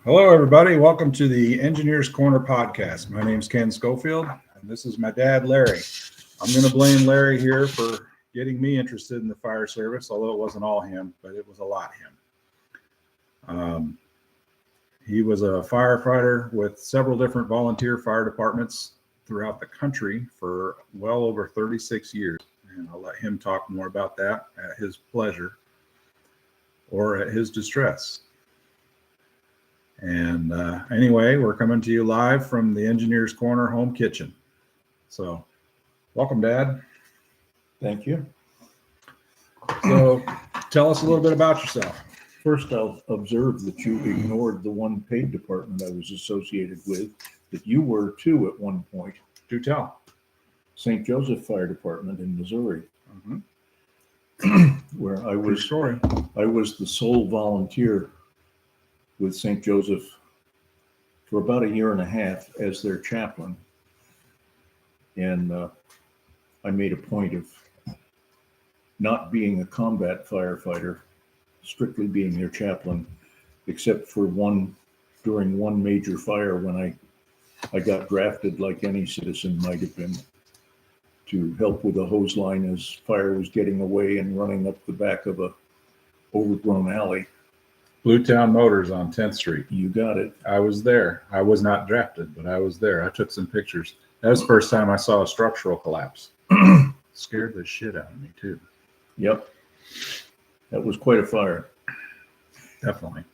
Hello, everybody. Welcome to the Engineers Corner podcast. My name's Ken Scofield, and this is my dad, Larry. I'm going to blame Larry here for getting me interested in the fire service, although it wasn't all him, but it was a lot him. He was a firefighter with several different volunteer fire departments throughout the country for well over 36 years, and I'll let him talk more about that at his pleasure or at his distress. And anyway, we're coming to you live from the Engineers Corner home kitchen. So welcome, Dad. Thank you. So tell us a little bit about yourself. First, I'll observe that you ignored the one paid department I was associated with, that you were too at one point. Do tell. St. Joseph Fire Department in Missouri, where I True story. was the sole volunteer with St. Joseph for about a year and a half as their chaplain. And I made a point of not being a combat firefighter, strictly being their chaplain, except for during one major fire when I got drafted, like any citizen might have been, to help with a hose line as fire was getting away and running up the back of a overgrown alley. Bluetown Motors on 10th Street. You got it. I was there. I was not drafted, but I was there. I took some pictures. That was the first time I saw a structural collapse. Scared the shit out of me, too. Yep. That was quite a fire. Definitely.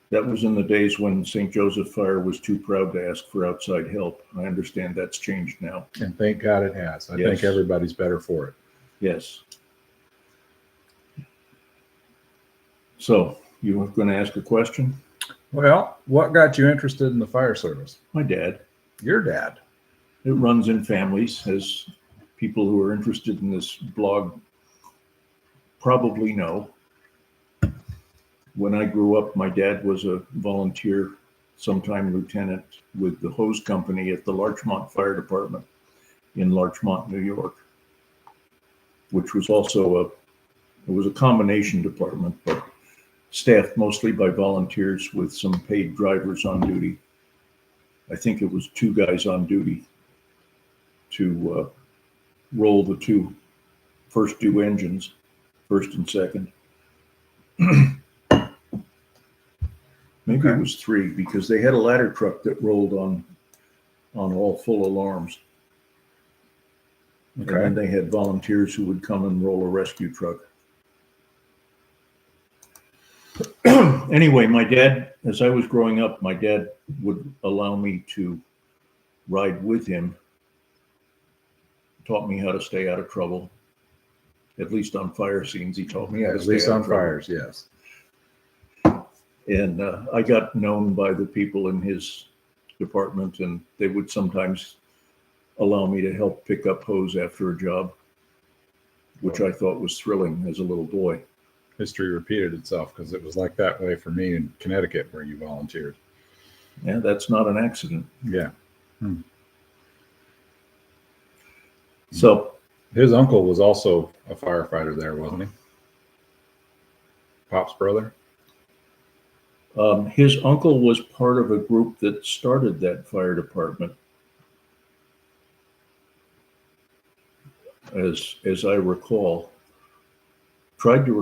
That was in the days when St. Joseph Fire was too proud to ask for outside help. I understand that's changed now. And thank God it has. I think everybody's better for it. Yes. So, you were going to ask a question? Well, what got you interested in the fire service? My dad. Your dad. It runs in families, as people who are interested in this blog probably know. When I grew up, my dad was a volunteer, sometime lieutenant, with the hose company at the Larchmont Fire Department in Larchmont, New York, which was also it was a combination department, but staffed mostly by volunteers with some paid drivers on duty. I think it was 2 guys on duty to roll the 2 first due engines, first and second. Maybe it was 3, because they had a ladder truck that rolled on all full alarms. Okay. And then they had volunteers who would come and roll a rescue truck. Anyway, my dad, as I was growing up, my dad would allow me to ride with him, taught me how to stay out of trouble. At least on fire scenes, he taught me how to stay out of trouble. At least on fires, yes. And I got known by the people in his department, and they would sometimes allow me to help pick up hose after a job, which I thought was thrilling as a little boy. History repeated itself, because it was like that way for me in Connecticut, where you volunteered. Yeah, that's not an accident. Yeah. So his uncle was also a firefighter there, wasn't he? Pop's brother? His uncle was part of a group that started that fire department, as I recall. Tried to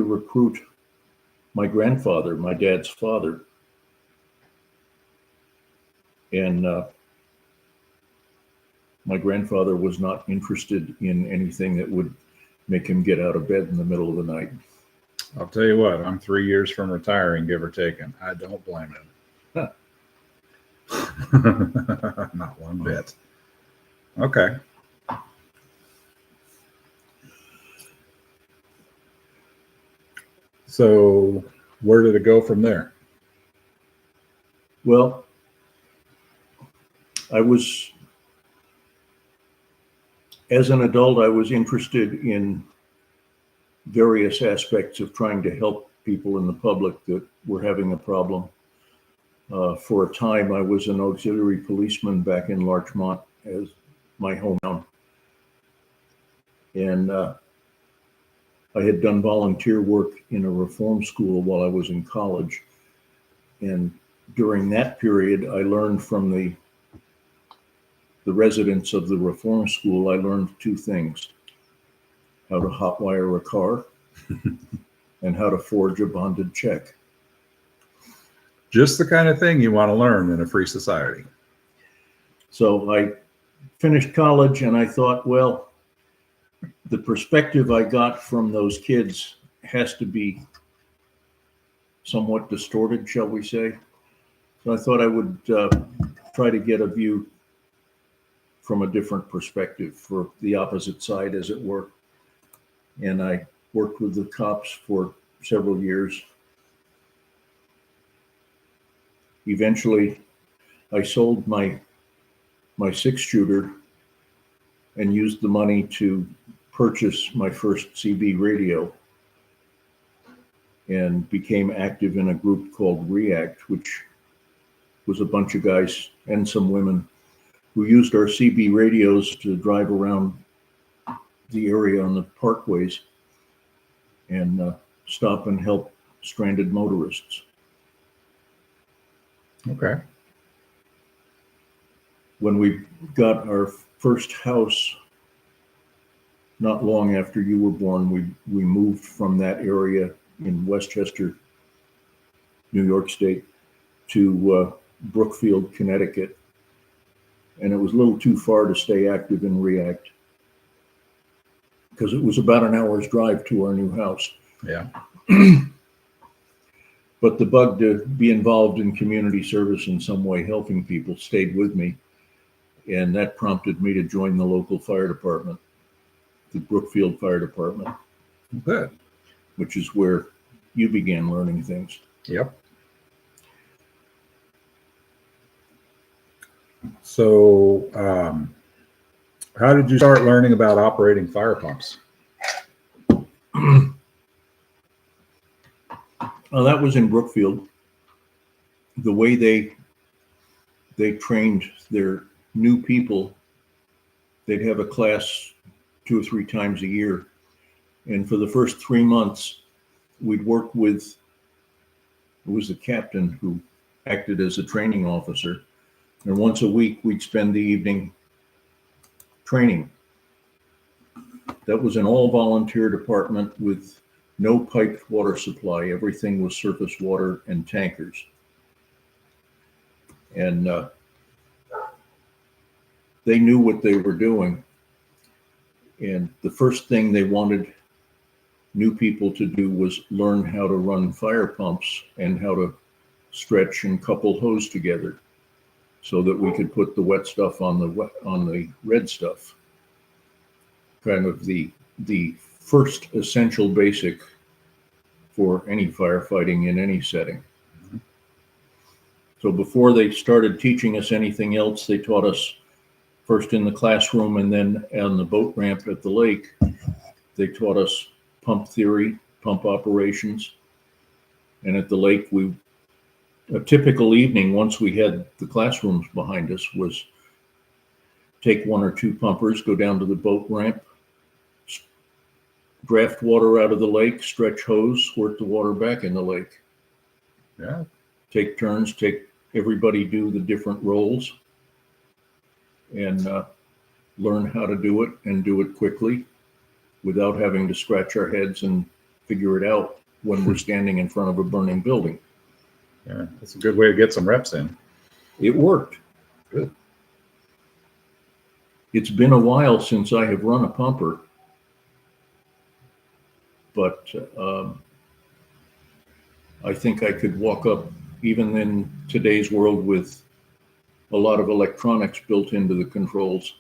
recruit my grandfather, my dad's father, and my grandfather was not interested in anything that would make him get out of bed in the middle of the night. I'll tell you what, I'm 3 years from retiring, give or take, and I don't blame him. Not one bit. Okay. So where did it go from there? Well, as an adult, I was interested in various aspects of trying to help people in the public that were having a problem. For a time, I was an auxiliary policeman back in Larchmont as my hometown. And I had done volunteer work in a reform school while I was in college. And during that period, I learned from the residents of the reform school, I learned two things: how to hotwire a car and how to forge a bonded check. Just the kind of thing you want to learn in a free society. So I finished college and I thought, well, the perspective I got from those kids has to be somewhat distorted, shall we say. So I thought I would try to get a view from a different perspective, for the opposite side, as it were. And I worked with the cops for several years. Eventually, I sold my 6-shooter and used the money to purchase my first CB radio, and became active in a group called REACT, which was a bunch of guys and some women who used our CB radios to drive around the area on the parkways and stop and help stranded motorists. Okay. When we got our first house, not long after you were born, we moved from that area in Westchester, New York State, to Brookfield, Connecticut. And it was a little too far to stay active in REACT because it was about an hour's drive to our new house. Yeah. But the bug to be involved in community service in some way, helping people, stayed with me. And that prompted me to join the local fire department, the Brookfield Fire Department. Good. Which is where you began learning things. Yep. So, how did you start learning about operating fire pumps? Well, that was in Brookfield. The way they trained their new people, they'd have a class 2 or 3 times a year. And for the first 3 months, we'd work with, it was the captain who acted as a training officer. And once a week, we'd spend the evening training. That was an all-volunteer department with no piped water supply. Everything was surface water and tankers. And they knew what they were doing. And the first thing they wanted new people to do was learn how to run fire pumps and how to stretch and couple hose together so that we could put the wet stuff on the red stuff. Kind of the first essential basic for any firefighting in any setting. Mm-hmm. So before they started teaching us anything else, they taught us first in the classroom and then on the boat ramp at the lake. They taught us pump theory, pump operations. And at the lake, a typical evening, once we had the classrooms behind us, was take 1 or 2 pumpers, go down to the boat ramp, draft water out of the lake, stretch hose, squirt the water back in the lake. Yeah. Take turns, everybody do the different roles and learn how to do it and do it quickly without having to scratch our heads and figure it out when we're standing in front of a burning building. Yeah, that's a good way to get some reps in. It worked. Good. It's been a while since I have run a pumper, but I think I could walk up, even in today's world with a lot of electronics built into the controls,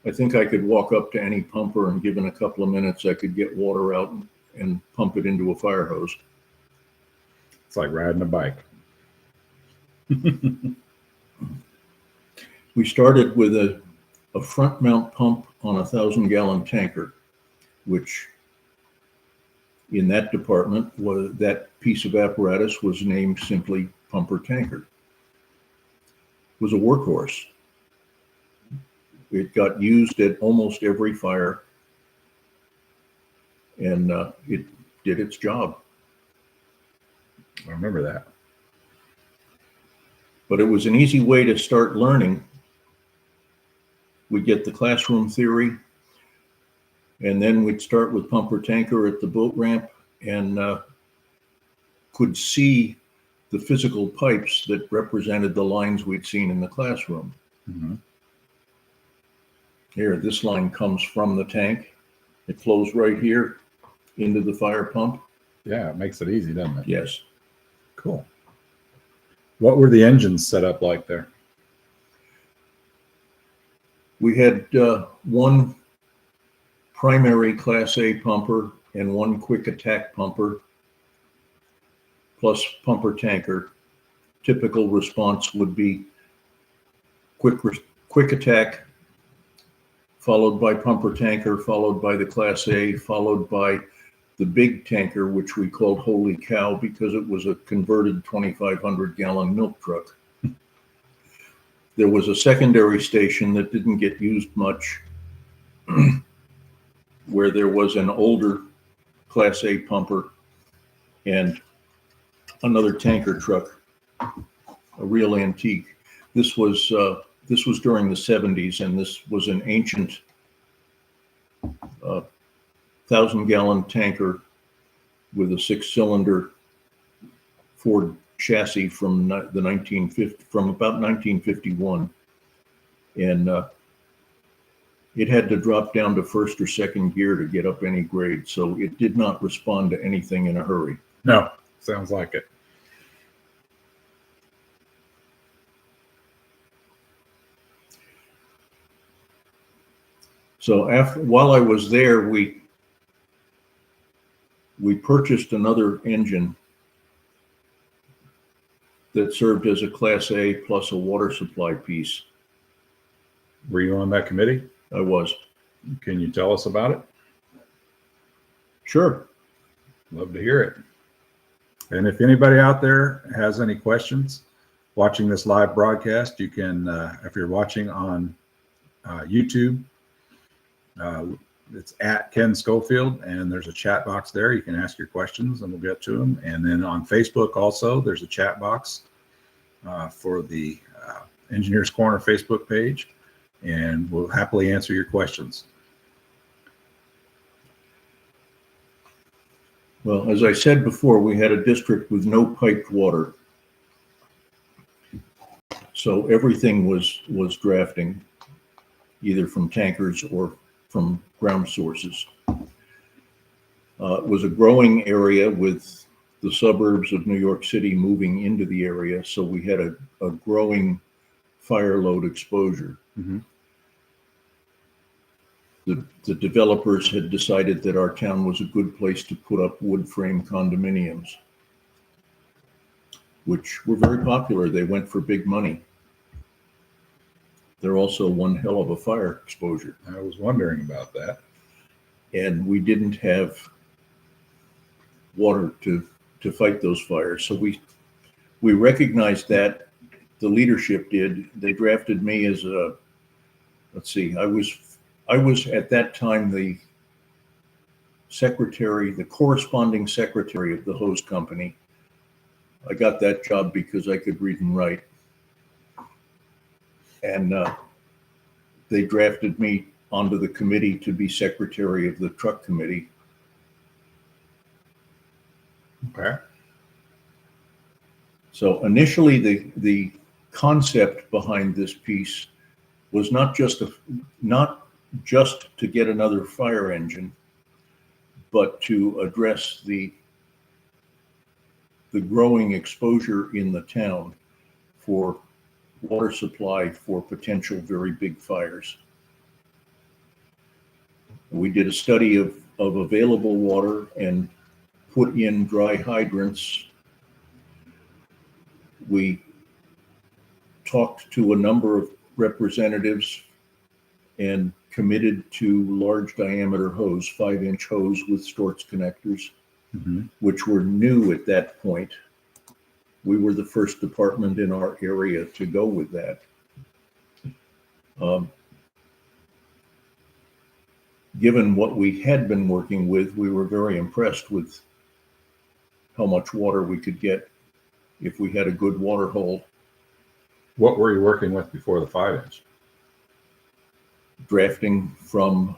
I think I could walk up to any pumper and given a couple of minutes, I could get water out and pump it into a fire hose. It's like riding a bike. We started with a front mount pump on a 1,000-gallon tanker, which in that department, that piece of apparatus was named simply pumper tanker. It was a workhorse. It got used at almost every fire, and it did its job. I remember that. But it was an easy way to start learning. We'd get the classroom theory, and then we'd start with pumper tanker at the boat ramp and could see the physical pipes that represented the lines we'd seen in the classroom. Mm-hmm. Here, this line comes from the tank. It flows right here into the fire pump. Yeah, it makes it easy, doesn't it? Yes. Cool. What were the engines set up like there? We had one primary Class A pumper and one quick attack pumper, plus pumper tanker. Typical response would be quick attack, followed by pumper tanker, followed by the Class A, followed by the big tanker, which we called Holy Cow because it was a converted 2,500 gallon milk truck. There was a secondary station that didn't get used much, where there was an older Class A pumper and another tanker truck, a real antique. This was during the 70s, and this was an ancient 1,000-gallon tanker with a 6-cylinder Ford chassis from about 1951, and it had to drop down to first or second gear to get up any grade, so it did not respond to anything in a hurry. No, sounds like it. So while I was there, we purchased another engine that served as a Class A plus a water supply piece. Were you on that committee? I was. Can you tell us about it? Sure. Love to hear it. And if anybody out there has any questions watching this live broadcast, you can, if you're watching on YouTube, it's at Ken Scofield, and there's a chat box there. You can ask your questions and we'll get to them. And then on Facebook also, there's a chat box for the Engineers Corner Facebook page, and we'll happily answer your questions. Well, as I said before, we had a district with no piped water. So everything was drafting, either from tankers or from ground sources. It was a growing area with the suburbs of New York City moving into the area, so we had a growing fire load exposure. Mm-hmm. The developers had decided that our town was a good place to put up wood frame condominiums, which were very popular. They went for big money. They're also one hell of a fire exposure. I was wondering about that. And we didn't have water to fight those fires. So we recognized that. The leadership did. They drafted me as a, let's see, I was at that time the secretary, the corresponding secretary of the hose company. I got that job because I could read and write. And they drafted me onto the committee to be secretary of the truck committee. Okay. So initially, the concept behind this piece was not just to get another fire engine, but to address the growing exposure in the town for water supply for potential very big fires. We did a study of available water and put in dry hydrants. We talked to a number of representatives and committed to large diameter hose, 5-inch hose with Storz connectors, Mm-hmm. which were new at that point. We were the first department in our area to go with that. Given what we had been working with, we were very impressed with how much water we could get if we had a good water hole. What were you working with before the 5-inch? Drafting from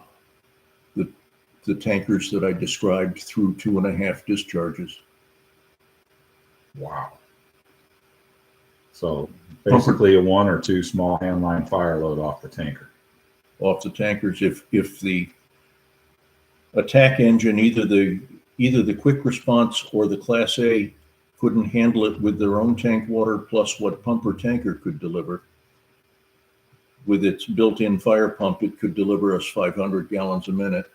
the tankers that I described through 2.5 discharges. Wow. So basically a 1 or 2 small handline fire load off the tanker. Off the tankers, if the attack engine, either the quick response or the Class A, couldn't handle it with their own tank water plus what pump or tanker could deliver, with its built-in fire pump, it could deliver us 500 gallons a minute.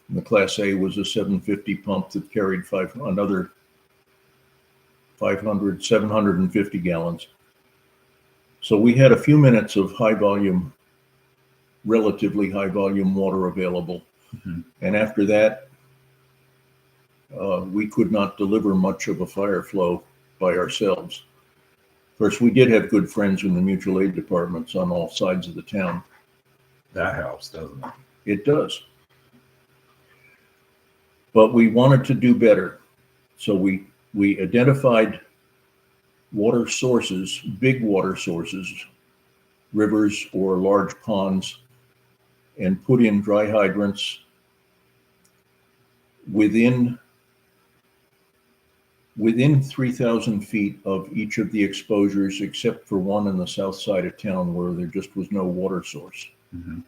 And the Class A was a 750 pump that carried another 500, 750 gallons. So we had a few minutes of relatively high volume water available. Mm-hmm. And after that, we could not deliver much of a fire flow by ourselves. Of course, we did have good friends in the mutual aid departments on all sides of the town. That helps, doesn't it? It does. But we wanted to do better. So we identified water sources, big water sources, rivers or large ponds, and put in dry hydrants within 3,000 feet of each of the exposures, except for one on the south side of town where there just was no water source. Mm-hmm.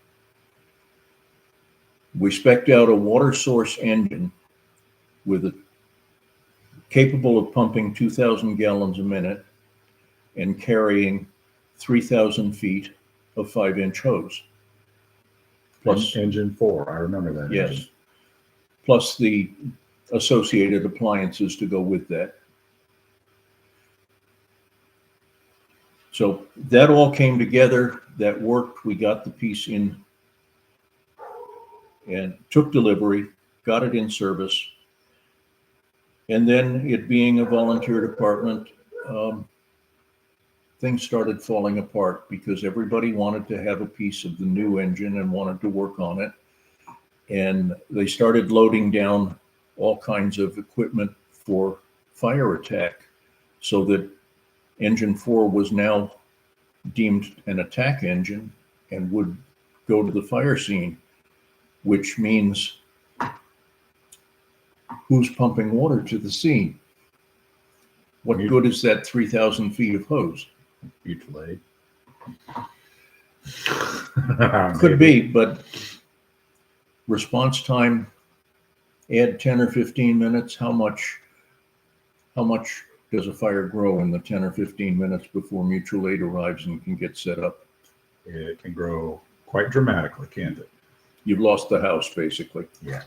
We spec'd out a water source engine capable of pumping 2,000 gallons a minute and carrying 3,000 feet of 5-inch hose. Plus engine 4, I remember that. Yes. Engine. Plus the associated appliances to go with that. So that all came together, that worked. We got the piece in and took delivery, got it in service. And then, it being a volunteer department, things started falling apart because everybody wanted to have a piece of the new engine and wanted to work on it. And they started loading down all kinds of equipment for fire attack, so that engine 4 was now deemed an attack engine and would go to the fire scene, which means who's pumping water to the scene? What good is that 3,000 feet of hose? Mutual aid. Could be, but response time, add 10 or 15 minutes. How much does a fire grow in the 10 or 15 minutes before mutual aid arrives and can get set up? It can grow quite dramatically, can't it? You've lost the house, basically. Yeah.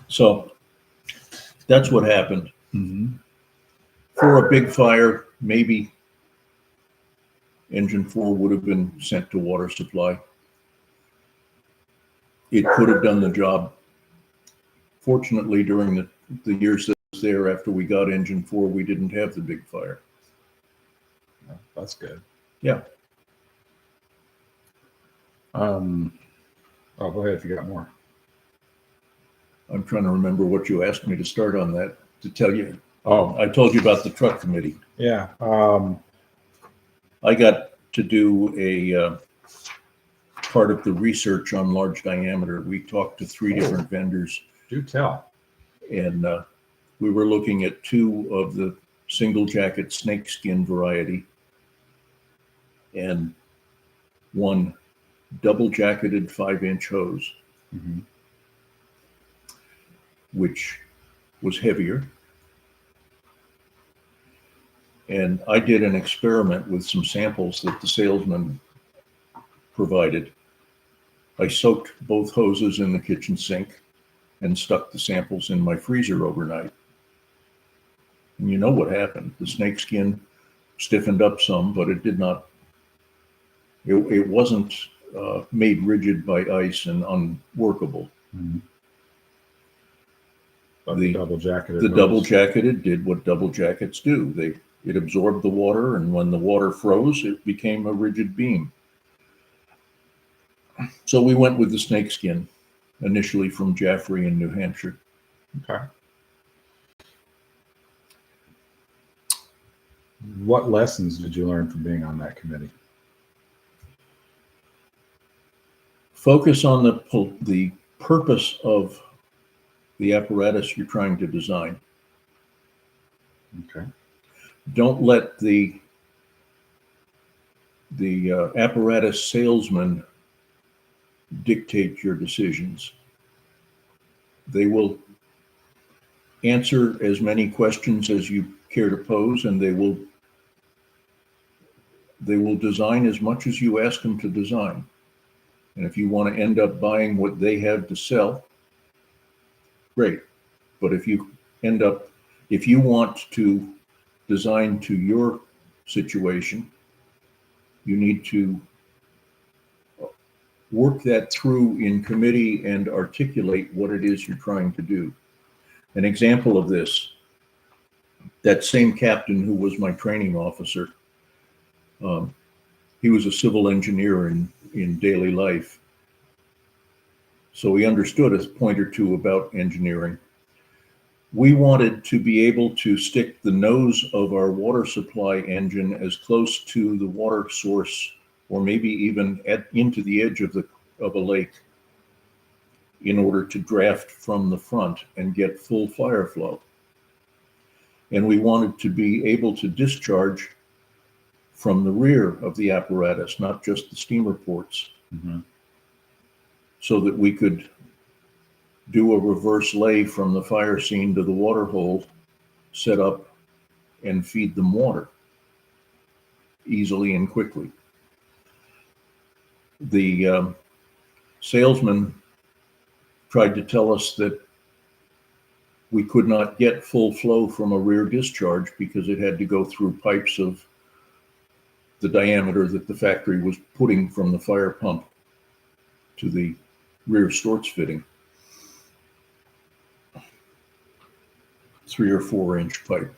So that's what happened. Mm-hmm. For a big fire, maybe engine 4 would have been sent to water supply. It could have done the job. Fortunately, during the years that I was there after we got engine 4, we didn't have the big fire. Well, that's good. Yeah. Oh, go ahead if you got more. I'm trying to remember what you asked me to start on that, to tell you. Oh, I told you about the truck committee. yeah. I got to do a part of the research on large diameter. We talked to 3 different vendors, Do tell. and we were looking at 2 of the single jacket snakeskin variety and 1 double jacketed 5-inch hose, Mm-hmm. which was heavier. And I did an experiment with some samples that the salesman provided. I soaked both hoses in the kitchen sink and stuck the samples in my freezer overnight. And you know what happened. The snakeskin stiffened up some, but it did not, it wasn't made rigid by ice and unworkable. Mm-hmm. But The double jacketed did what double jackets do. It absorbed the water, and when the water froze, it became a rigid beam. So we went with the snakeskin, initially from Jaffrey in New Hampshire. Okay. What lessons did you learn from being on that committee? Focus on the purpose of the apparatus you're trying to design. Okay. Don't let the apparatus salesman dictate your decisions. They will answer as many questions as you care to pose, and they will design as much as you ask them to design. And if you want to end up buying what they have to sell, great. But if you want to design to your situation, you need to work that through in committee and articulate what it is you're trying to do. An example of this, that same captain who was my training officer, he was a civil engineer in daily life. So he understood a point or two about engineering. We wanted to be able to stick the nose of our water supply engine as close to the water source, or maybe even into the edge of a lake, in order to draft from the front and get full fire flow. And we wanted to be able to discharge from the rear of the apparatus, not just the steamer ports, so that we could do a reverse lay from the fire scene to the water hole, set up and feed them water easily and quickly. The salesman tried to tell us that we could not get full flow from a rear discharge because it had to go through pipes of the diameter that the factory was putting from the fire pump to the rear Storts fitting. 3 or 4 inch pipe.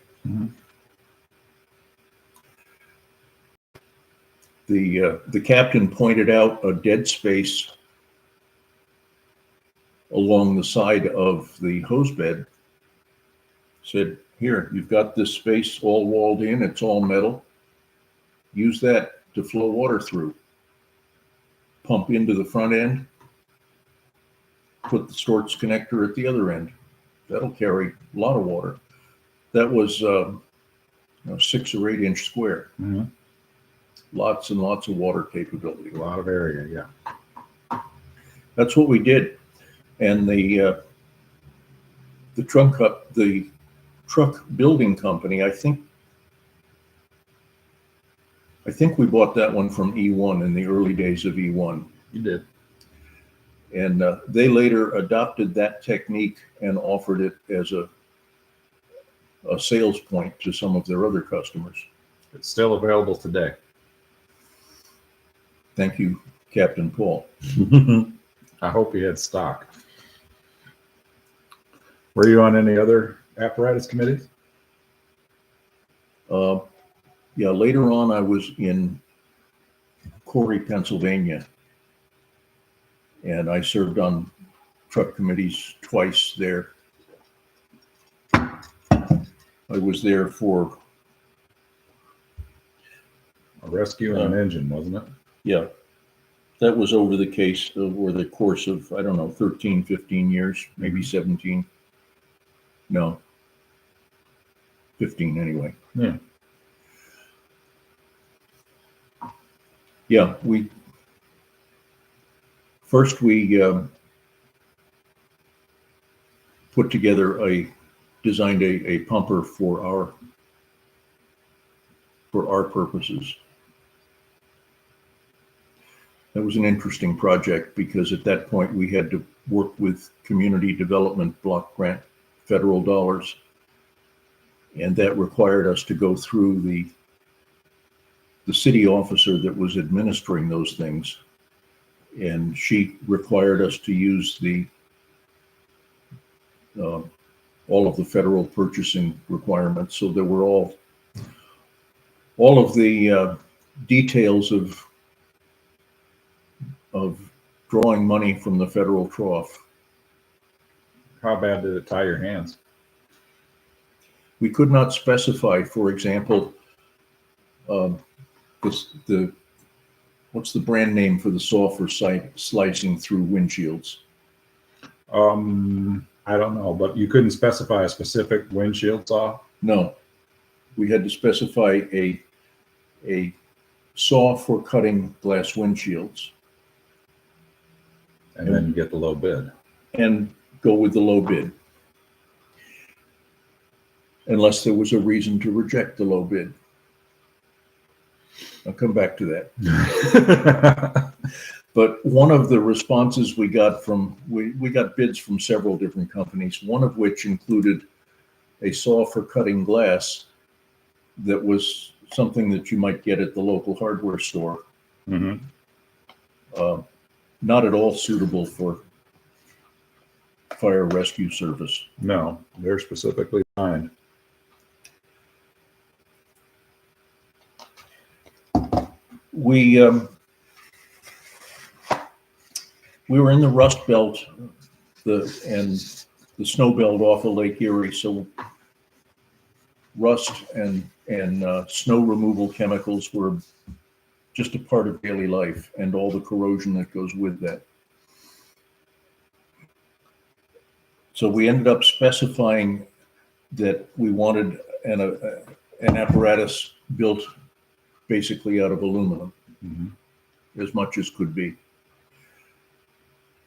The captain pointed out a dead space along the side of the hose bed. Said, "Here, you've got this space all walled in, it's all metal. Use that to flow water through. Pump into the front end, put the Storts connector at the other end. That'll carry a lot of water." That was 6 or 8 inch square. Lots and lots of water capability. A lot of area, yeah. That's what we did. And the truck building company, I think we bought that one from E1 in the early days of E1. You did. And they later adopted that technique and offered it as a sales point to some of their other customers. It's still available today. Thank you, Captain Paul. I hope he had stock. Were you on any other apparatus committees? Yeah, later on I was in Corey, Pennsylvania, and I served on truck committees twice there. I was there for A rescue and an engine, wasn't it? Yeah, that was over the course of, I don't know, 13, 15 years, maybe 17. No, 15 anyway. Yeah. Yeah, we put together designed a pumper for our purposes. That was an interesting project because at that point we had to work with community development block grant federal dollars, and that required us to go through the city officer that was administering those things, and she required us to use all of the federal purchasing requirements. So there were all of the details of drawing money from the federal trough. How bad did it tie your hands? We could not specify, for example, um, the what's the brand name for the saw for slicing through windshields? I don't know, but you couldn't specify a specific windshield saw. No, we had to specify a saw for cutting glass windshields And then you get the low bid. and go with the low bid. Unless there was a reason to reject the low bid. I'll come back to that. But one of the responses we got we got bids from several different companies, one of which included a saw for cutting glass that was something that you might get at the local hardware store. Mhm. Not at all suitable for fire rescue service. No, they're specifically designed. We were in the Rust Belt, and the snow belt off of Lake Erie, so rust and snow removal chemicals were just a part of daily life and all the corrosion that goes with that. So we ended up specifying that we wanted an apparatus built basically out of aluminum, as much as could be.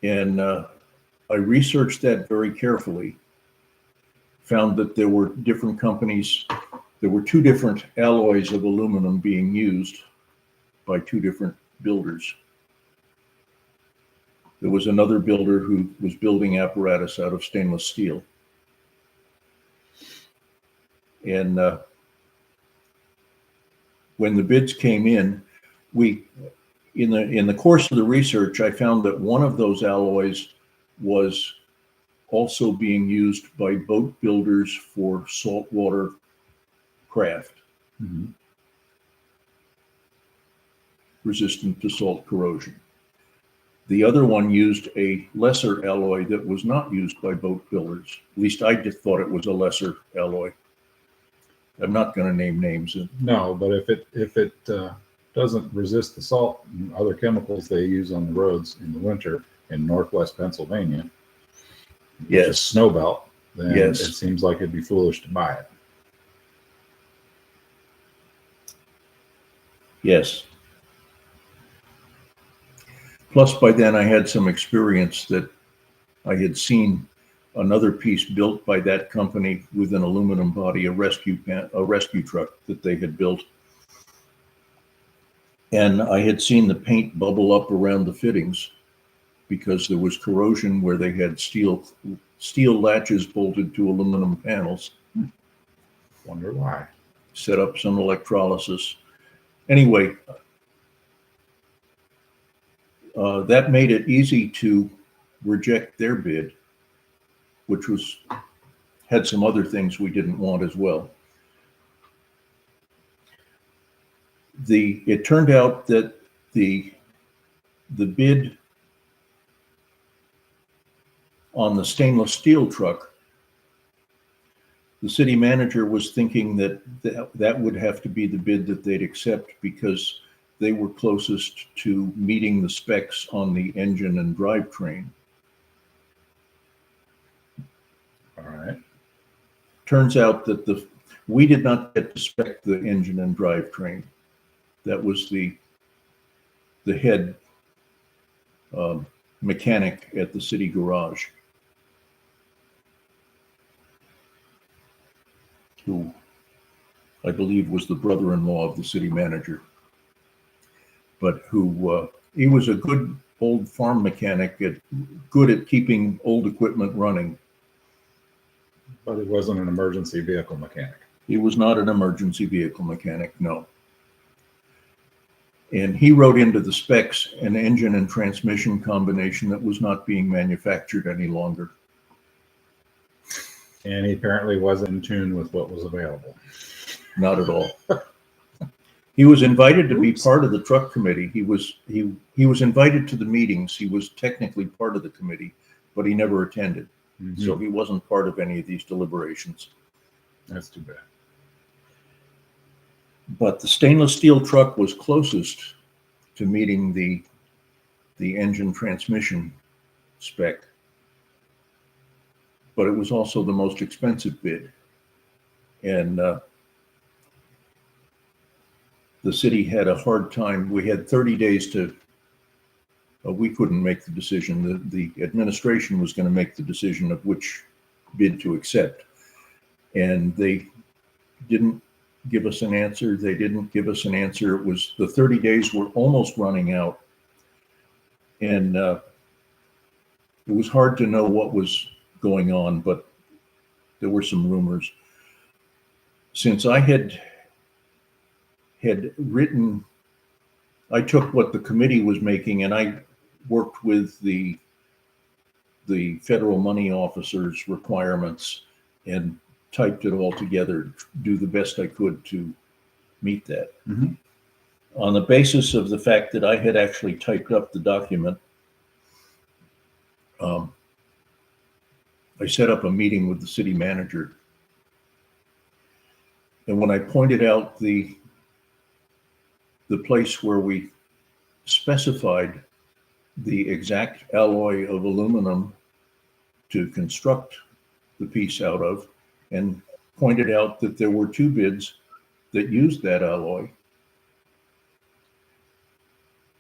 And I researched that very carefully, found that there were different companies, there were two different alloys of aluminum being used by two different builders. There was another builder who was building apparatus out of stainless steel. And when the bids came in, in the course of the research, I found that one of those alloys was also being used by boat builders for saltwater craft, resistant to salt corrosion. The other one used a lesser alloy that was not used by boat builders. At least I just thought it was a lesser alloy. I'm not going to name names. No, but if it doesn't resist the salt and other chemicals they use on the roads in the winter in Northwest Pennsylvania, Yes, which is snow belt, then yes, it seems like it'd be foolish to buy it. yes. Plus, by then I had some experience that I had seen another piece built by that company with an aluminum body, a rescue truck that they had built. And I had seen the paint bubble up around the fittings because there was corrosion where they had steel latches bolted to aluminum panels. Wonder why. Set up some electrolysis. Anyway, that made it easy to reject their bid, which had some other things we didn't want as well. It turned out that the bid on the stainless steel truck, the city manager was thinking that would have to be the bid that they'd accept because they were closest to meeting the specs on the engine and drivetrain. All right. Turns out that we did not get to spec the engine and drivetrain. That was the head mechanic at the city garage, who I believe was the brother-in-law of the city manager, but who he was a good old farm mechanic, good at keeping old equipment running. But it wasn't an emergency vehicle mechanic. He was not an emergency vehicle mechanic, no. And he wrote into the specs an engine and transmission combination that was not being manufactured any longer. And he apparently wasn't in tune with what was available. Not at all. He was invited to be part of the truck committee. He was invited to the meetings. He was technically part of the committee, but he never attended. So he wasn't part of any of these deliberations. That's too bad. But the stainless steel truck was closest to meeting the engine transmission spec, but it was also the most expensive bid. And the city had a hard time. We had 30 days to, we couldn't make the decision. The administration was going to make the decision of which bid to accept. And they didn't give us an answer. They didn't give us an answer. It was, the 30 days were almost running out. And it was hard to know what was going on, but there were some rumors. Since I had written, I took what the committee was making and I worked with the federal money officers' requirements and typed it all together to do the best I could to meet that. Mhm. On the basis of the fact that I had actually typed up the document, I set up a meeting with the city manager. And when I pointed out the place where we specified the exact alloy of aluminum to construct the piece out of, and pointed out that there were two bids that used that alloy,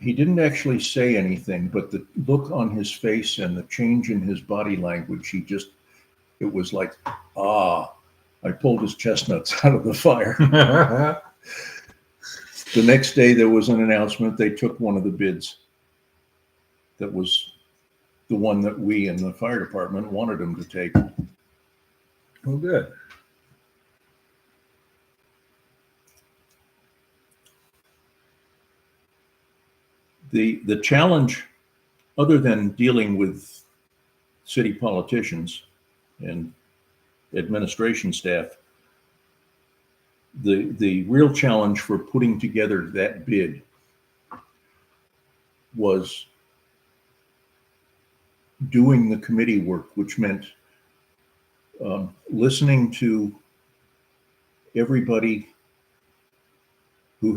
he didn't actually say anything, but the look on his face and the change in his body language, it was like, I pulled his chestnuts out of the fire. The next day there was an announcement. They took one of the bids that was the one that we in the fire department wanted him to take. Well, good. The challenge, other than dealing with city politicians and administration staff, the real challenge for putting together that bid was doing the committee work, which meant listening to everybody who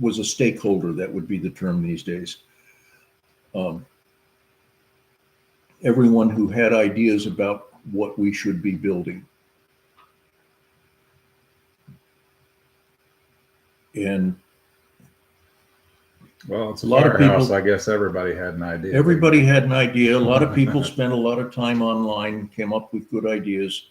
was a stakeholder. That would be the term these days. Everyone who had ideas about what we should be building. And Well, it's a A lot of firehouse. people- I guess everybody had an idea. everybody had an idea. A lot of people spent a lot of time online, came up with good ideas.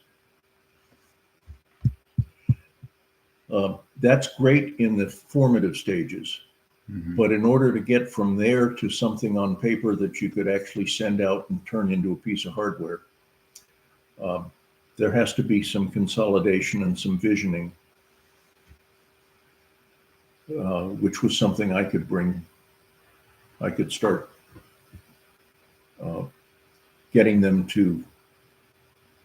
That's great in the formative stages. Mhm. But in order to get from there to something on paper that you could actually send out and turn into a piece of hardware, there has to be some consolidation and some visioning, which was something I could bring. I could start getting them to,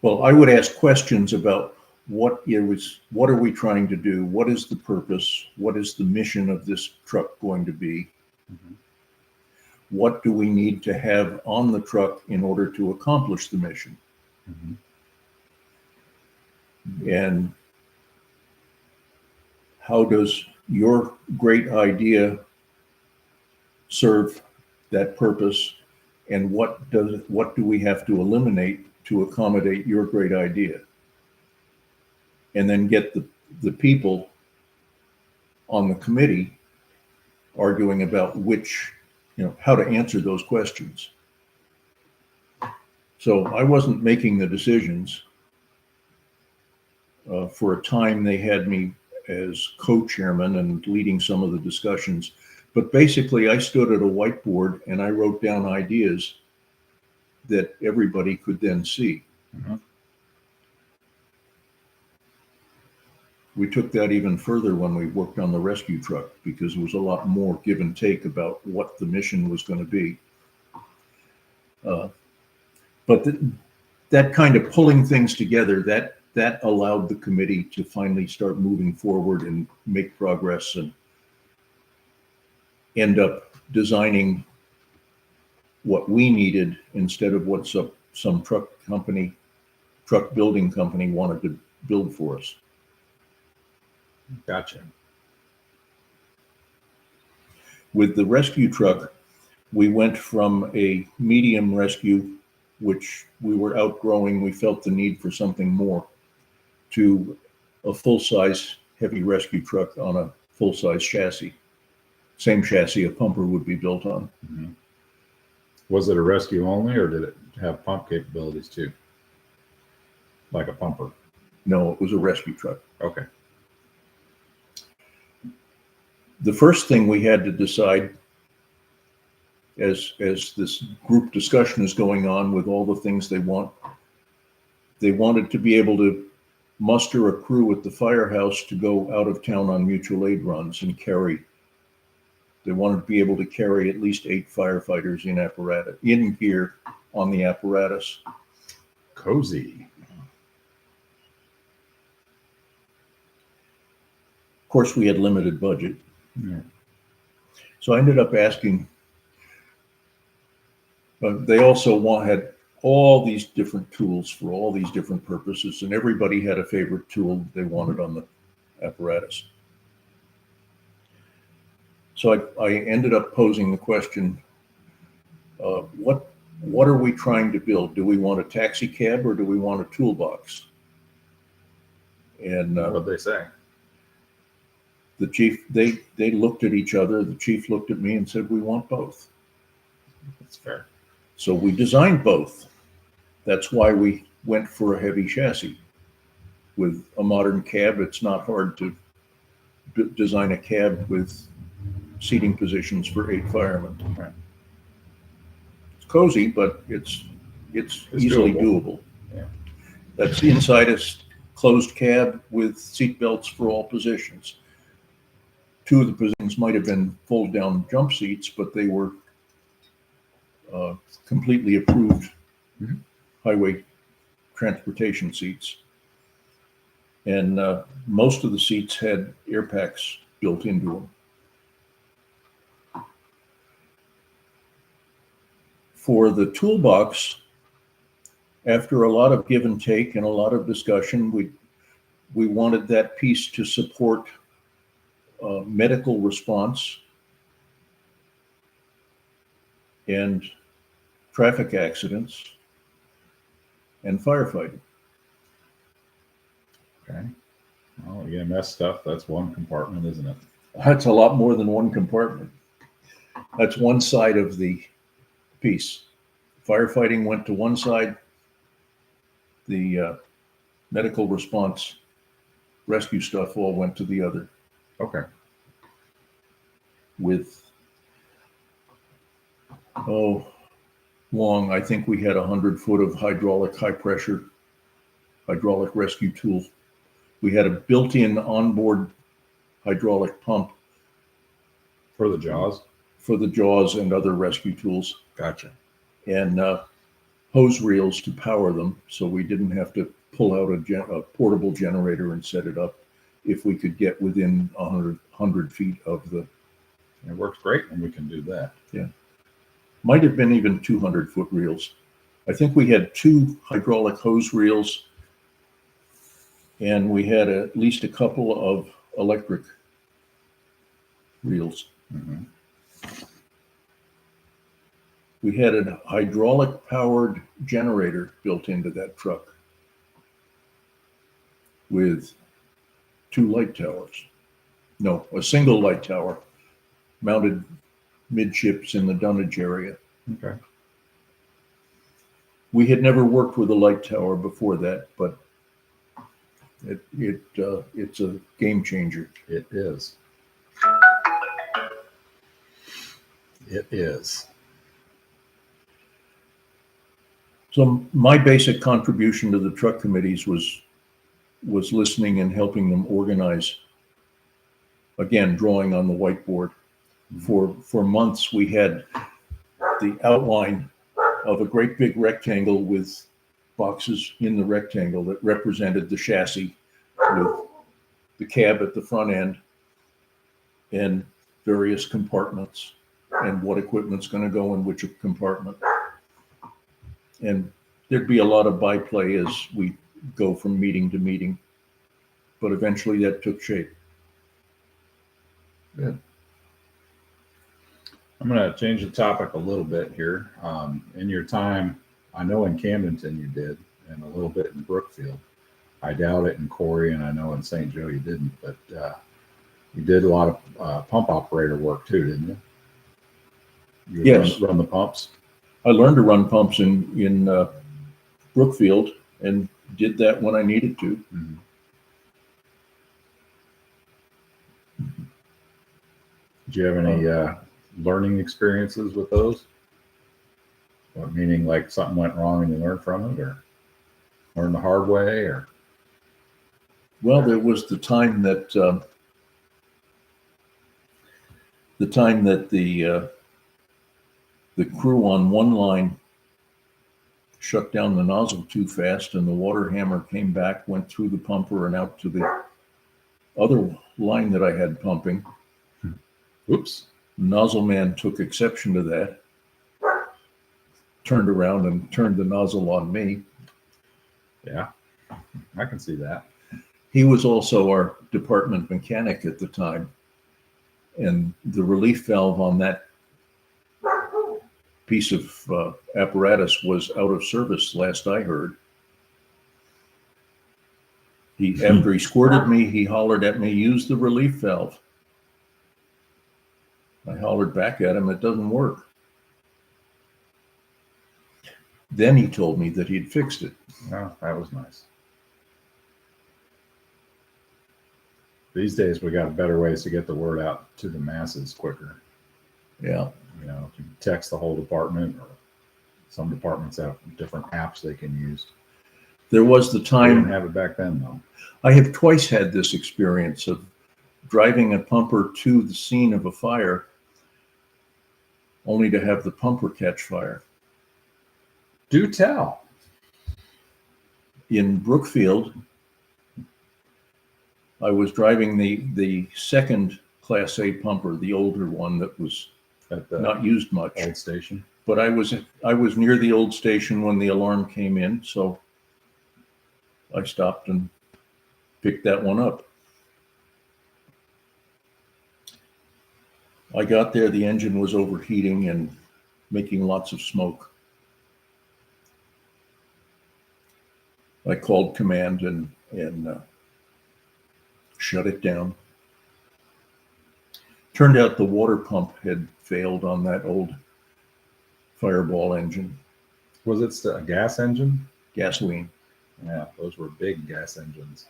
well, I would ask questions about what are we trying to do? What is the purpose? What is the mission of this truck going to be? Mhm. What do we need to have on the truck in order to accomplish the mission? Mhm. And how does your great idea serve that purpose? And what do we have to eliminate to accommodate your great idea? And then get the people on the committee arguing about how to answer those questions. So I wasn't making the decisions. For a time, they had me as co-chairman and leading some of the discussions. But basically, I stood at a whiteboard and I wrote down ideas that everybody could then see. Mhm. We took that even further when we worked on the rescue truck, because there was a lot more give and take about what the mission was going to be. But that kind of pulling things together, that allowed the committee to finally start moving forward and make progress and end up designing what we needed instead of what some truck building company wanted to build for us. Gotcha. With the rescue truck, we went from a medium rescue, which we were outgrowing, we felt the need for something more, to a full-size heavy rescue truck on a full-size chassis. Same chassis a pumper would be built on. Mm-hmm. Was it a rescue only, or did it have pump capabilities too? Like a pumper? No, it was a rescue truck. Okay. The first thing we had to decide, as this group discussion is going on with all the things they wanted to be able to muster a crew at the Firehouse to go out of town on mutual aid runs and carry. They wanted to be able to carry at least 8 firefighters in gear on the apparatus. Cozy. Of course, we had limited budget. Yeah. So I ended up asking, they also had all these different tools for all these different purposes, and everybody had a favorite tool they wanted on the apparatus. So I ended up posing the question, what are we trying to build? Do we want a taxi cab or do we want a toolbox? And What did they say? the chief, they looked at each other. The chief looked at me and said, we want both. That's fair. So we designed both. That's why we went for a heavy chassis. With a modern cab, it's not hard to design a cab with seating positions for 8 firemen. Right. It's cozy, but it's easily doable. Yeah. That's inside a closed cab with seat belts for all positions. 2 of the positions might have been fold-down jump seats, but they were completely approved highway transportation seats. And most of the seats had air packs built into them. For the toolbox, after a lot of give and take and a lot of discussion, we wanted that piece to support medical response and traffic accidents and firefighting. Okay. Well, EMS stuff, that's one compartment, isn't it? That's a lot more than one compartment. That's one side of the piece. Firefighting went to one side. The medical response rescue stuff all went to the other. Okay. With, I think we had 100 foot of hydraulic high pressure hydraulic rescue tool. We had a built-in onboard hydraulic pump For the jaws? for the jaws and other rescue tools, Gotcha. and hose reels to power them, so we didn't have to pull out a portable generator and set it up if we could get within 100 feet of the. It works great when we can do that. Yeah. Might have been even 200 foot reels. I think we had 2 hydraulic hose reels, and we had at least a couple of electric reels. Mm-hmm. We had a hydraulic powered generator built into that truck with 2 light towers. No, a single light tower mounted midships in the dunnage area. Okay. We had never worked with a light tower before that, but it's a game changer. It is. It is. So my basic contribution to the truck committees was listening and helping them organize. Again, drawing on the whiteboard. For months, we had the outline of a great big rectangle with boxes in the rectangle that represented the chassis with the cab at the front end and various compartments and what equipment's going to go in which compartment. And there'd be a lot of byplay as we go from meeting to meeting, but eventually that took shape. Good. I'm going to change the topic a little bit here. In your time, I know in Camdenton you did, and a little bit in Brookfield. I doubt it in Corey, and I know in St. Joe you didn't, but you did a lot of pump operator work too, didn't you? You Yes. run the pumps. I learned to run pumps in Brookfield and did that when I needed to. Mm-hmm. Did you have any learning experiences with those? Or meaning like something went wrong and you learned from it, or learned the hard way, or? Well, there was the time that the crew on one line shut down the nozzle too fast, and the water hammer came back, went through the pumper and out to the other line that I had pumping. Oops. The nozzle man took exception to that, turned around and turned the nozzle on me. Yeah, I can see that. He was also our department mechanic at the time, and the relief valve on that piece of apparatus was out of service, last I heard. After he squirted me, he hollered at me, "Use the relief valve." I hollered back at him, "It doesn't work." Then he told me that he'd fixed it. Oh, that was nice. These days, we got better ways to get the word out to the masses quicker. Yeah. You know, if you text the whole department, or some departments have different apps they can use. There was the I time. didn't have it back then, though. I have twice had this experience of driving a pumper to the scene of a fire only to have the pumper catch fire. Do tell. In Brookfield, I was driving the second Class A pumper, the older one that was At the not used much. old station. But I was near the old station when the alarm came in, so I stopped and picked that one up. I got there, the engine was overheating and making lots of smoke. I called command and shut it down. Turned out the water pump had failed on that old Fireball engine, Was it still a gas engine? gasoline. Yeah, those were big gas engines.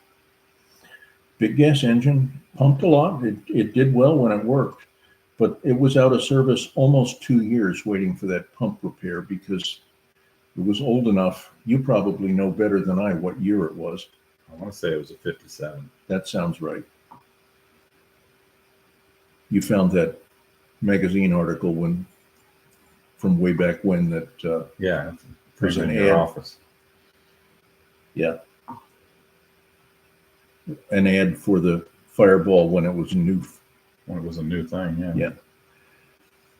Big gas engine, pumped a lot. It did well when it worked, but it was out of service almost 2 years waiting for that pump repair because it was old enough. You probably know better than I what year it was. I want to say it was a 57. That sounds right. You found that magazine article from way back when that Yeah, There's in an your ad. office. an ad for the Fireball when it was new. When it was a new thing. Yeah. Yeah.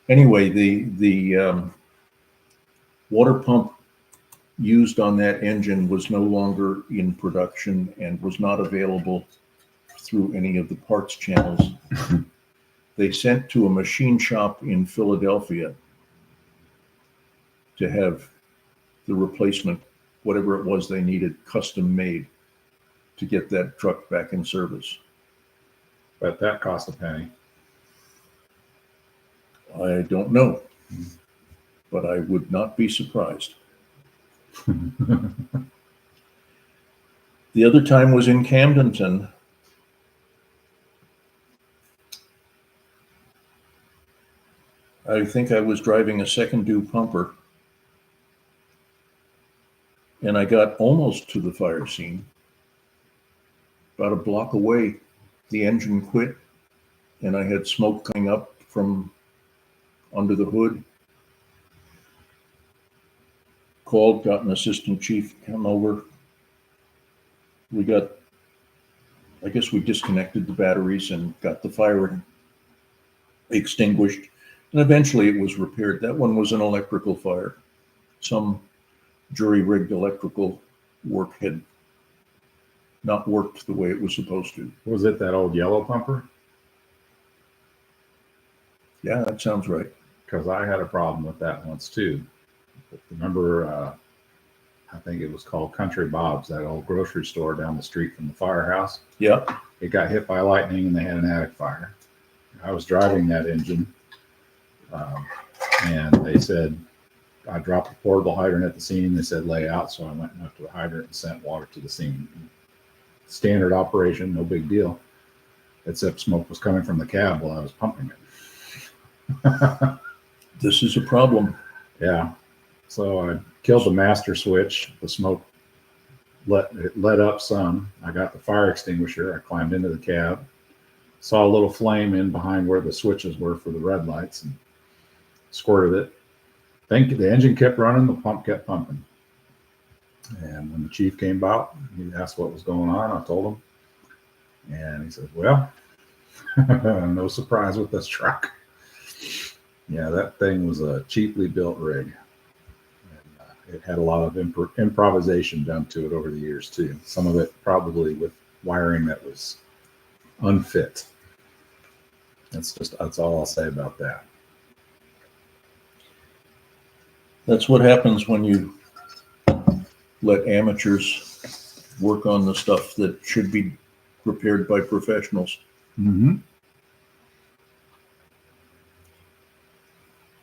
Anyway, the water pump used on that engine was no longer in production and was not available through any of the parts channels. They sent to a machine shop in Philadelphia to have the replacement, whatever it was they needed, custom made to get that truck back in service. But that cost a penny. I don't know, but I would not be surprised. The other time was in Camdenton. I think I was driving a second due pumper, and I got almost to the fire scene. About a block away, the engine quit, and I had smoke coming up from under the hood. Called, got an assistant chief come over. I guess we disconnected the batteries and got the fire extinguished, and eventually it was repaired. That one was an electrical fire. Some jury-rigged electrical work had not worked the way it was supposed to. Was it that old yellow pumper? Yeah, that sounds right. because I had a problem with that once too. Remember, I think it was called Country Bob's, that old grocery store down the street from the Firehouse. Yeah. It got hit by lightning and they had an attic fire. I was driving that engine, and they said I dropped the portable hydrant at the scene. They said lay out, so I went up to the hydrant and sent water to the scene. Standard operation, no big deal, except smoke was coming from the cab while I was pumping it. This is a problem. Yeah. So I killed the master switch. The smoke let up some. I got the fire extinguisher. I climbed into the cab, saw a little flame in behind where the switches were for the red lights, and squirted it. The engine kept running, the pump kept pumping. And when the chief came out, he asked what was going on. I told him. And he said, well, no surprise with this truck. Yeah, that thing was a cheaply built rig. And, it had a lot of improvisation done to it over the years, too. Some of it probably with wiring that was unfit. That's all I'll say about that. That's what happens when you let amateurs work on the stuff that should be repaired by professionals. Mm-hmm.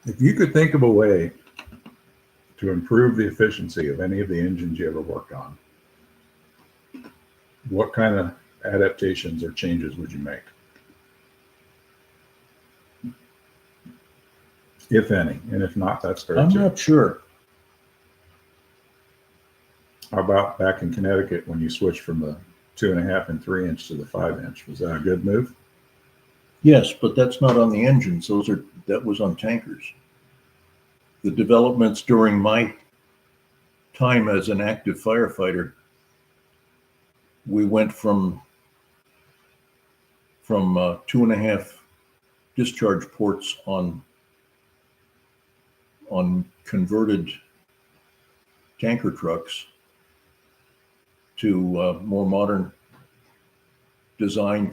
If you could think of a way to improve the efficiency of any of the engines you ever worked on, what kind of adaptations or changes would you make? If any, and if not, that's fair I'm too. not sure. How about back in Connecticut when you switched from the 2.5 and 3 inch to the 5 inch? Was that a good move? Yes, but that's not on the engines. That was on tankers. The developments during my time as an active firefighter, we went from 2.5 discharge ports on converted tanker trucks to more modern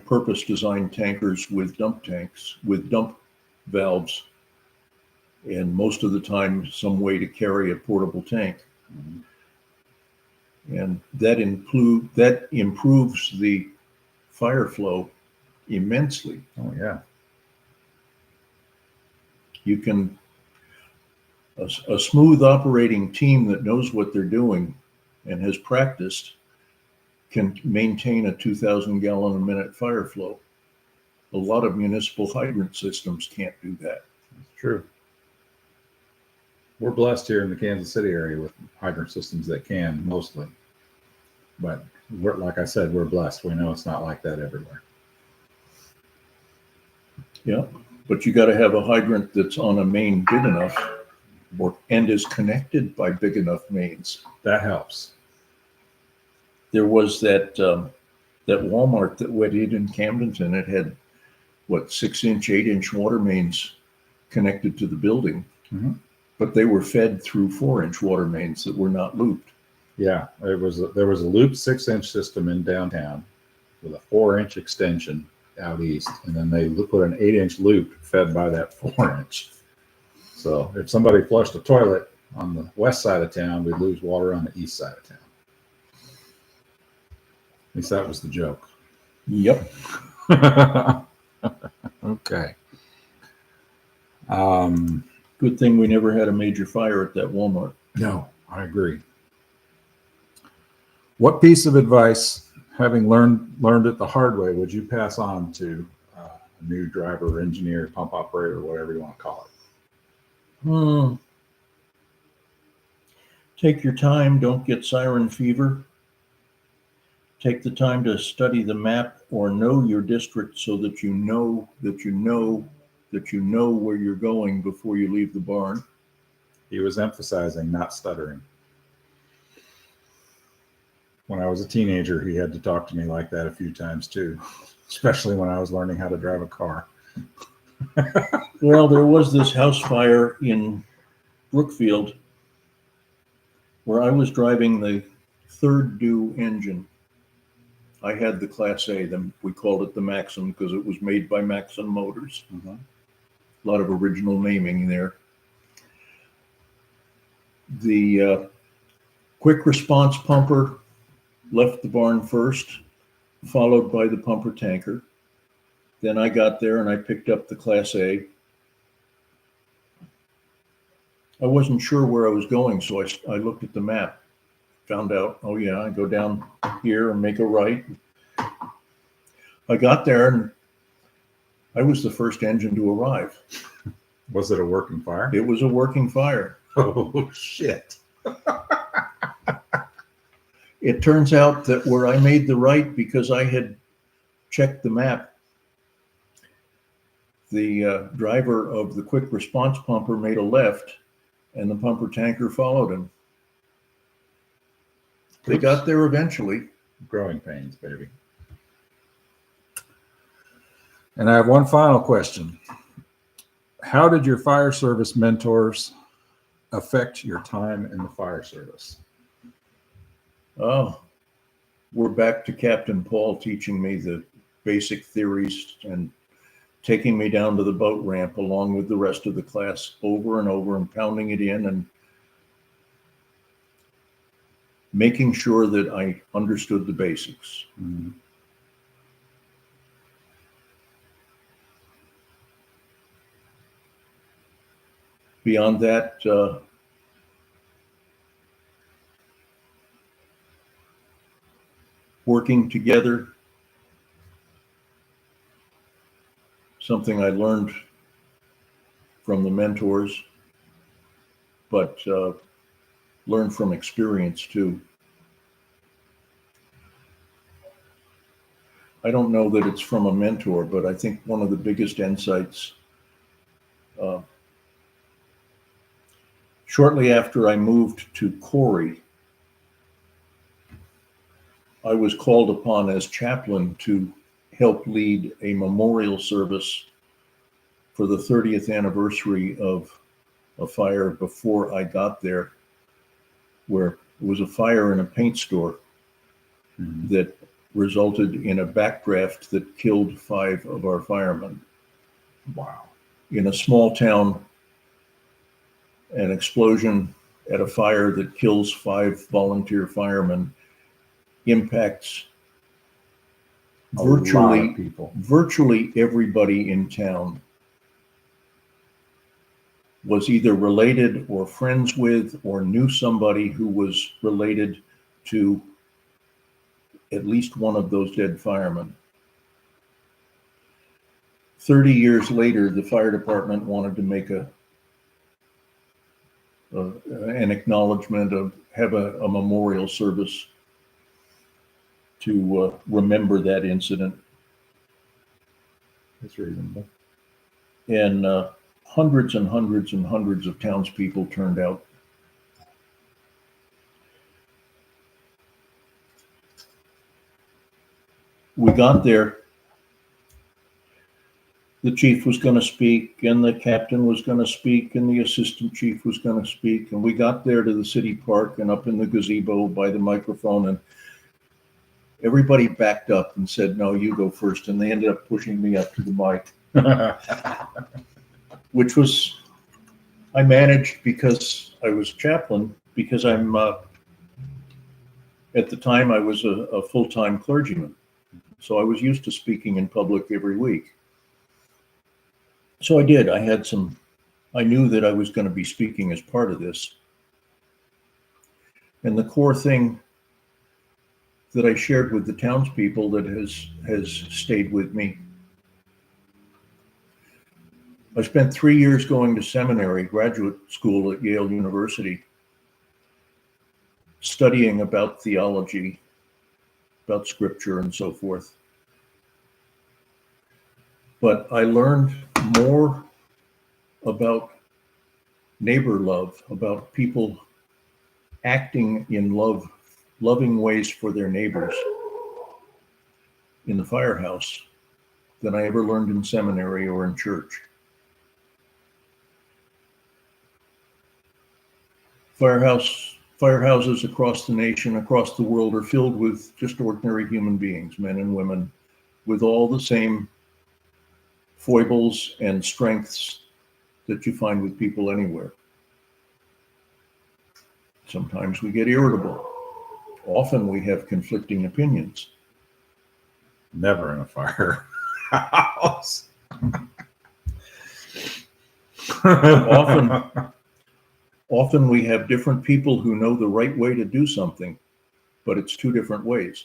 purpose-designed tankers with dump tanks, with dump valves, and most of the time some way to carry a portable tank. Mm-hmm. And that improves the fire flow immensely. Oh yeah. You can a smooth operating team that knows what they're doing and has practiced can maintain a 2,000 gallon a minute fire flow. A lot of municipal hydrant systems can't do that. That's true. We're blessed here in the Kansas City area with hydrant systems that can mostly. But like I said, we're blessed. We know it's not like that everywhere. Yeah, but you got to have a hydrant that's on a main big enough and is connected by big enough mains. That helps. There was that Walmart that went in Camdenton. It had 6-inch, 8-inch water mains connected to the building, mm-hmm. but they were fed through 4-inch water mains that were not looped. Yeah, there was a looped 6-inch system in downtown with a 4-inch extension out east, and then they put an 8-inch loop fed by that 4-inch. So if somebody flushed a toilet on the west side of town, we'd lose water on the east side of town. At least that was the joke. Yep. Okay. Good thing we never had a major fire at that Walmart. No, I agree. What piece of advice, having learned it the hard way, would you pass on to a new driver, engineer, pump operator, whatever you want to call it? Take your time. Don't get siren fever. Take the time to study the map or know your district so that you know where you're going before you leave the barn. He was emphasizing not stuttering. When I was a teenager, he had to talk to me like that a few times too, especially when I was learning how to drive a car. Well, there was this house fire in Brookfield where I was driving the third due engine. I had the Class A, we called it the Maxim because it was made by Maxim Motors. Mm-hmm. lot of original naming there. The quick response pumper left the barn first, followed by the pumper tanker. Then I got there and I picked up the Class A. I wasn't sure where I was going, so I looked at the map, found out, oh yeah, I go down here and make a right. I got there and I was the first engine to arrive. Was it a working fire? It was a working fire. Oh, shit. It turns out that where I made the right, because I had checked the map, the driver of the quick response pumper made a left and the pumper tanker followed him. They got there eventually. Growing pains, baby. And I have one final question. How did your fire service mentors affect your time in the fire service? Oh, we're back to Captain Paul teaching me the basic theories and taking me down to the boat ramp along with the rest of the class over and over and pounding it in and making sure that I understood the basics. Mm-hmm. Beyond that, working together, something I learned from the mentors, but learned from experience too. I don't know that it's from a mentor, but I think one of the biggest insights, shortly after I moved to Corey, I was called upon as chaplain to help lead a memorial service for the 30th anniversary of a fire before I got there, where it was a fire in a paint store that resulted in a backdraft that killed 5 of our firemen. Wow. In a small town, an explosion at a fire that kills 5 volunteer firemen impacts virtually everybody in town was either related or friends with or knew somebody who was related to at least one of those dead firemen. 30 years later, the fire department wanted to make an acknowledgement of, have a memorial service to remember that incident. That's reasonable. And hundreds and hundreds and hundreds of townspeople turned out. We got there. The chief was going to speak, and the captain was going to speak, and the assistant chief was going to speak. And we got there to the city park and up in the gazebo by the microphone, and everybody backed up and said, no, you go first. And they ended up pushing me up to the mic, which was, I managed because I was chaplain, because I'm, at the time I was a full-time clergyman. So I was used to speaking in public every week. So I did. I knew that I was going to be speaking as part of this. And the core thing that I shared with the townspeople that has stayed with me. I spent 3 years going to seminary, graduate school at Yale University, studying about theology, about scripture and so forth. But I learned more about neighbor love, about people acting in loving ways for their neighbors in the firehouse than I ever learned in seminary or in church. Firehouses across the nation, across the world, are filled with just ordinary human beings, men and women, with all the same foibles and strengths that you find with people anywhere. Sometimes we get irritable. Often we have conflicting opinions. Never in a firehouse. Often we have different people who know the right way to do something, but it's two different ways.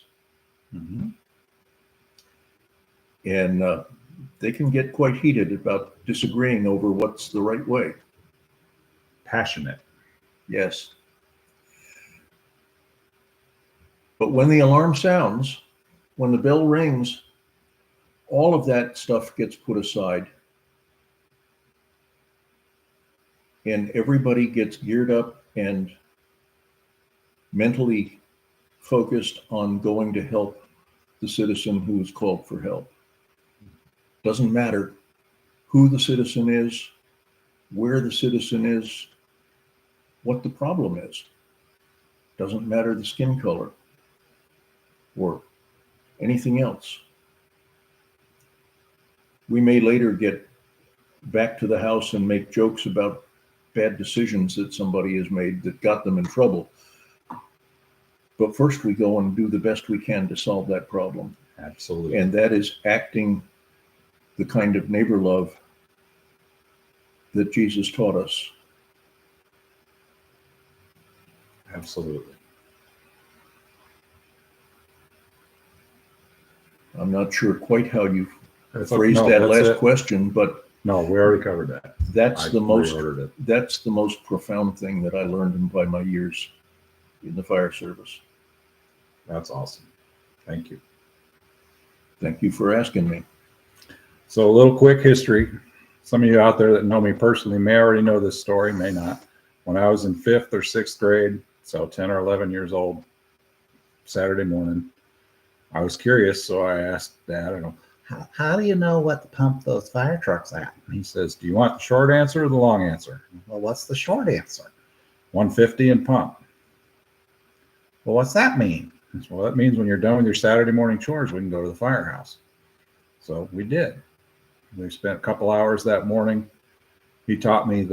Mm-hmm. And they can get quite heated about disagreeing over what's the right way. Passionate. Yes. But when the alarm sounds, when the bell rings, all of that stuff gets put aside. And everybody gets geared up and mentally focused on going to help the citizen who is called for help. Doesn't matter who the citizen is, where the citizen is, what the problem is. Doesn't matter the skin color or anything else. We may later get back to the house and make jokes about bad decisions that somebody has made that got them in trouble. But first we go and do the best we can to solve that problem. Absolutely. And that is acting the kind of neighbor love that Jesus taught us. Absolutely. I'm not sure quite how you That's phrased no, that that's last it. question, but No, we already covered that. that's I the most reordered it. that's the most profound thing that I learned by my years in the fire service. That's awesome. Thank you. Thank you for asking me. So a little quick history. Some of you out there that know me personally may already know this story, may not. When I was in 5th or 6th grade, so 10 or 11 years old, Saturday morning, I was curious, so I asked Dad, I go, how do you know what to pump those fire trucks at? And he says, do you want the short answer or the long answer? Well, what's the short answer? 150 and pump. Well, what's that mean? Said, well, that means when you're done with your Saturday morning chores, we can go to the firehouse. So we did. We spent a couple hours that morning. He taught me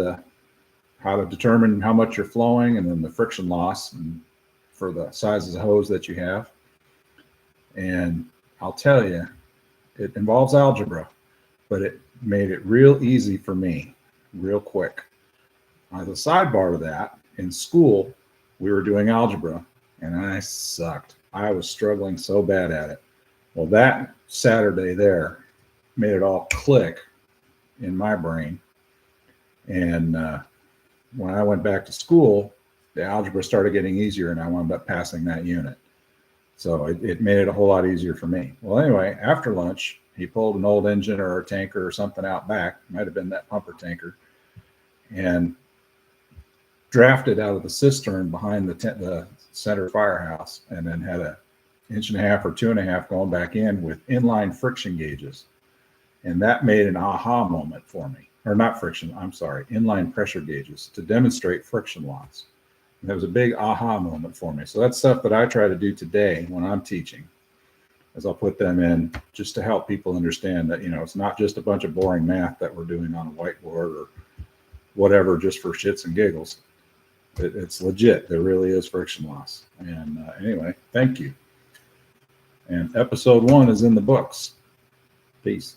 how to determine how much you're flowing and then the friction loss and for the sizes of hose that you have. And I'll tell you, it involves algebra, but it made it real easy for me, real quick. As a sidebar to that, in school, we were doing algebra, and I sucked. I was struggling so bad at it. Well, that Saturday there made it all click in my brain. And when I went back to school, the algebra started getting easier, and I wound up passing that unit. So it made it a whole lot easier for me. Well, anyway, after lunch, he pulled an old engine or a tanker or something out back. Might have been that pumper tanker. And drafted out of the cistern behind the center firehouse, and then had an 1.5 inches or 2.5 inches going back in with inline friction gauges. And that made an aha moment for me. Or not friction, I'm sorry, inline pressure gauges to demonstrate friction loss. And that was a big aha moment for me. So that's stuff that I try to do today when I'm teaching, is I'll put them in just to help people understand that, it's not just a bunch of boring math that we're doing on a whiteboard or whatever just for shits and giggles. It's legit. There really is friction loss. And anyway, thank you. And episode 1 is in the books. Peace.